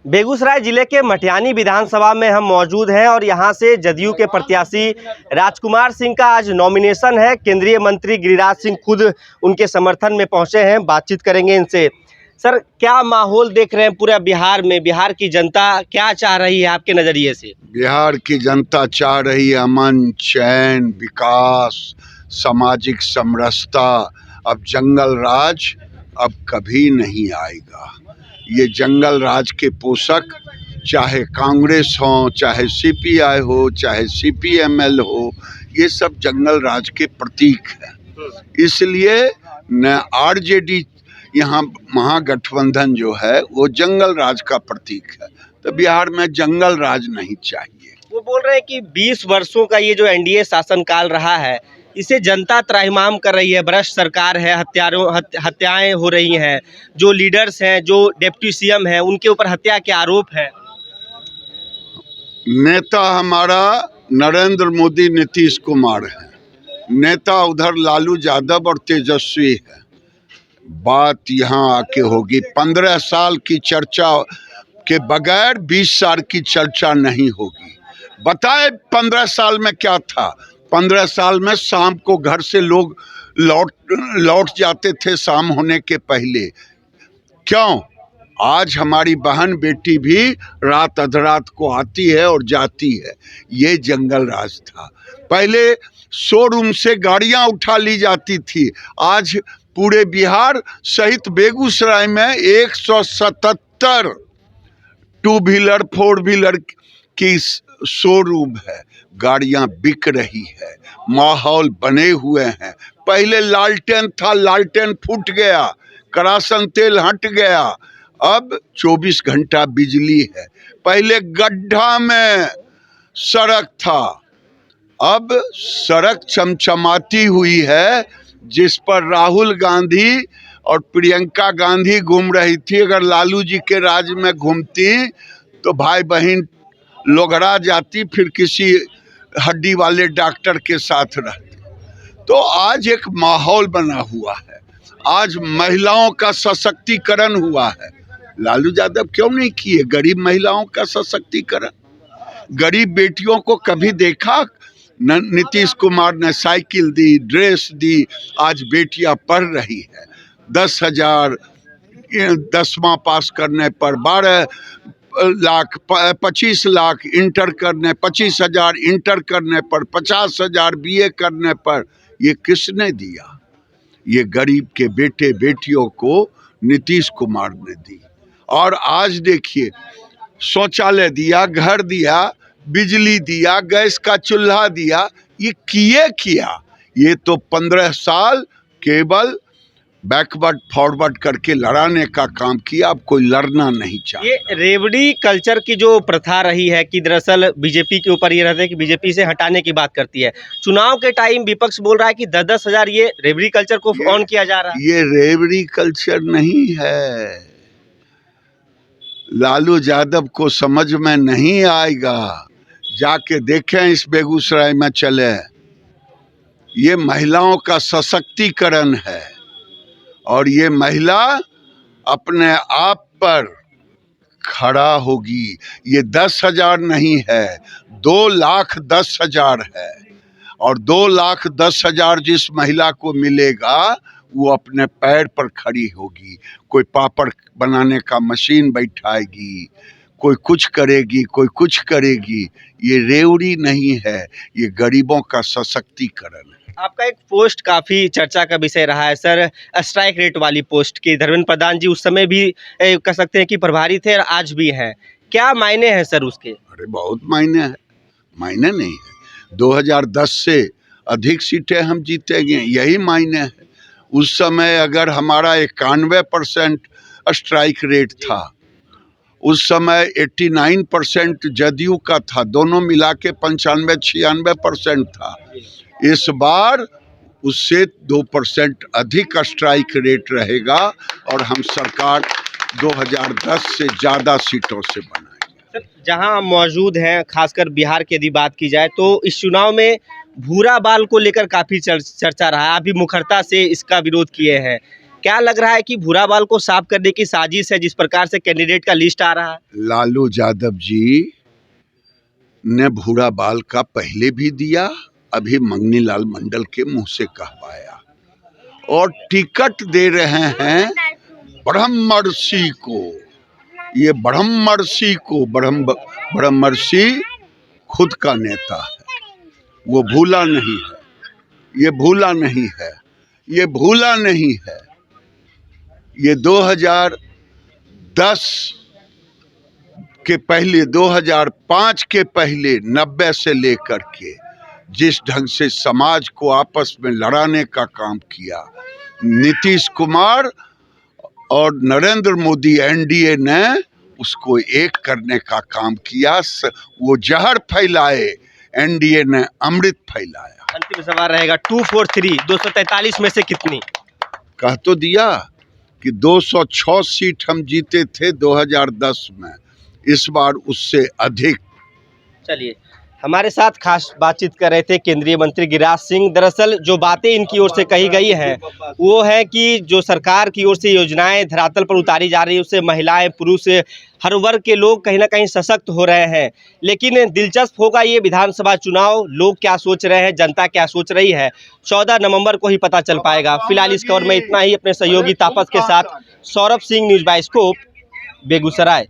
बेगूसराय जिले के मटियानी विधानसभा में हम मौजूद हैं और यहां से जदयू के प्रत्याशी राजकुमार सिंह का आज नॉमिनेशन है। केंद्रीय मंत्री गिरिराज सिंह खुद उनके समर्थन में पहुंचे हैं। बातचीत करेंगे इनसे। सर, क्या माहौल देख रहे हैं पूरा बिहार में? बिहार की जनता क्या चाह रही है आपके नज़रिए से? बिहार की जनता चाह रही है अमन, चैन, विकास, सामाजिक समरसता। अब जंगल राज अब कभी नहीं आएगा। ये जंगल राज के पोषक चाहे कांग्रेस हो, चाहे सीपीआई हो, चाहे सीपीएमएल हो, ये सब जंगल राज के प्रतीक हैं। इसलिए न आरजेडी, यहाँ महागठबंधन जो है वो जंगल राज का प्रतीक है। तो बिहार में जंगल राज नहीं चाहिए। वो बोल रहे हैं कि 20 वर्षों का ये जो एनडीए शासनकाल रहा है, इसे जनता त्राहिमाम कर रही है। भ्रष्ट सरकार है, हत्याएं हो रही हैं, जो लीडर्स हैं, जो डिप्टी सीएम हैं, उनके ऊपर हत्या के आरोप हैं। नेता हमारा नरेंद्र मोदी, नीतीश कुमार है। नेता उधर लालू यादव और तेजस्वी है। बात यहाँ आके होगी। 15 साल की चर्चा के बगैर 20 साल की चर्चा नहीं होगी। बताए 15 साल में क्या था? 15 साल में शाम को घर से लोग लौट जाते थे शाम होने के पहले। क्यों? आज हमारी बहन बेटी भी रात अधरात को आती है और जाती है। ये जंगल राज था। पहले शोरूम से गाड़ियां उठा ली जाती थी। आज पूरे बिहार सहित बेगूसराय में 177 टू व्हीलर, 4 व्हीलर की शोरूम है। गाड़ियां बिक रही है, माहौल बने हुए हैं। पहले लालटेन था, लालटेन फूट गया, करासन तेल हट गया। अब 24 घंटा बिजली है। पहले गड्ढा में सड़क था, अब सड़क चमचमाती हुई है, जिस पर राहुल गांधी और प्रियंका गांधी घूम रही थी। अगर लालू जी के राज में घूमती तो भाई बहन लोगड़ा जाती, फिर किसी हड्डी वाले डॉक्टर के साथ रहती। तो आज एक माहौल बना हुआ है। आज महिलाओं का सशक्तिकरण हुआ है। लालू यादव क्यों नहीं किए गरीब महिलाओं का सशक्तिकरण? गरीब बेटियों को कभी देखा? नीतीश कुमार ने साइकिल दी, ड्रेस दी। आज बेटियां पढ़ रही है। 10,000 10वां पास करने पर 12 लाख, 25 लाख इंटर करने, 25,000 इंटर करने पर, 50,000 बीए करने पर। ये किसने दिया? ये गरीब के बेटे बेटियों को नीतीश कुमार ने दी। और आज देखिए, शौचालय दिया, घर दिया, बिजली दिया, गैस का चूल्हा दिया। ये किया। ये तो 15 साल केवल बैकवर्ड फॉरवर्ड करके लड़ाने का काम किया। अब कोई लड़ना नहीं चाहता। ये रेवड़ी कल्चर की जो प्रथा रही है कि दरअसल बीजेपी के ऊपर ये रहता है कि बीजेपी से हटाने की बात करती है। चुनाव के टाइम विपक्ष बोल रहा है कि 10-10 हजार ये रेवड़ी कल्चर को ऑन किया जा रहा है। ये रेवड़ी कल्चर नहीं है। लालू यादव को समझ में नहीं आएगा। जाके देखें, इस बेगूसराय में चले। ये महिलाओं का सशक्तिकरण है और ये महिला अपने आप पर खड़ा होगी। ये 10,000 नहीं है, 2,10,000 है। और 2,10,000 जिस महिला को मिलेगा वो अपने पैर पर खड़ी होगी। कोई पापड़ बनाने का मशीन बैठाएगी, कोई कुछ करेगी, कोई कुछ करेगी। ये रेवड़ी नहीं है, ये गरीबों का सशक्तिकरण है। आपका एक पोस्ट काफी चर्चा का विषय रहा है सर, स्ट्राइक रेट वाली पोस्ट की। धर्मेंद्र प्रधान जी उस समय भी कह सकते हैं कि प्रभारी थे और आज भी हैं। क्या मायने हैं सर उसके? अरे बहुत मायने है। मायने नहीं है? 2010 से अधिक सीटें हम जीतेंगे, यही मायने है। उस समय अगर हमारा 91% स्ट्राइक रेट था, उस समय 89% जदयू का था, दोनों मिला के 95-96% था। इस बार उससे 2% अधिक स्ट्राइक रेट रहेगा और हम सरकार 2010 से ज़्यादा सीटों से बनाएंगे। सर, जहां मौजूद हैं, खासकर बिहार की यदि बात की जाए तो इस चुनाव में भूरा बाल को लेकर काफी चर्चा रहा है। अभी मुखरता से इसका विरोध किए हैं। क्या लग रहा है कि भूरा बाल को साफ करने की साजिश है जिस प्रकार से कैंडिडेट का लिस्ट आ रहा है? लालू यादव जी ने भूरा बाल का पहले भी दिया, अभी मंगनीलाल मंडल के मुंह से कहवाया, और टिकट दे रहे हैं ब्रह्मर्षि को। ये ब्रह्मर्षि को, ब्रह्मर्षि खुद का नेता है, वो भूला नहीं है, ये भूला नहीं है, ये भूला नहीं है। ये 2010 के पहले, 2005 के पहले, 90 से लेकर के जिस ढंग से समाज को आपस में लड़ाने का काम किया, नीतीश कुमार और नरेंद्र मोदी एनडीए ने उसको एक करने का काम किया। वो जहर फैलाए, एनडीए ने अमृत फैलाया। अंतिम सवाल रहेगा 243 243 में से कितनी? कह तो दिया कि 206 सीट हम जीते थे 2010 में, इस बार उससे अधिक। चलिए, हमारे साथ खास बातचीत कर रहे थे केंद्रीय मंत्री गिरिराज सिंह। दरअसल जो बातें इनकी ओर से कही गई हैं वो है कि जो सरकार की ओर से योजनाएं धरातल पर उतारी जा रही है उससे महिलाएं, पुरुष, हर वर्ग के लोग कहीं ना कहीं सशक्त हो रहे हैं। लेकिन दिलचस्प होगा ये विधानसभा चुनाव, लोग क्या सोच रहे हैं, जनता क्या सोच रही है, 14 नवंबर को ही पता चल पाएगा। फिलहाल इस खबर में इतना ही। अपने सहयोगी तापस के साथ सौरभ सिंह, न्यूज़ बाइस्कोप, बेगूसराय।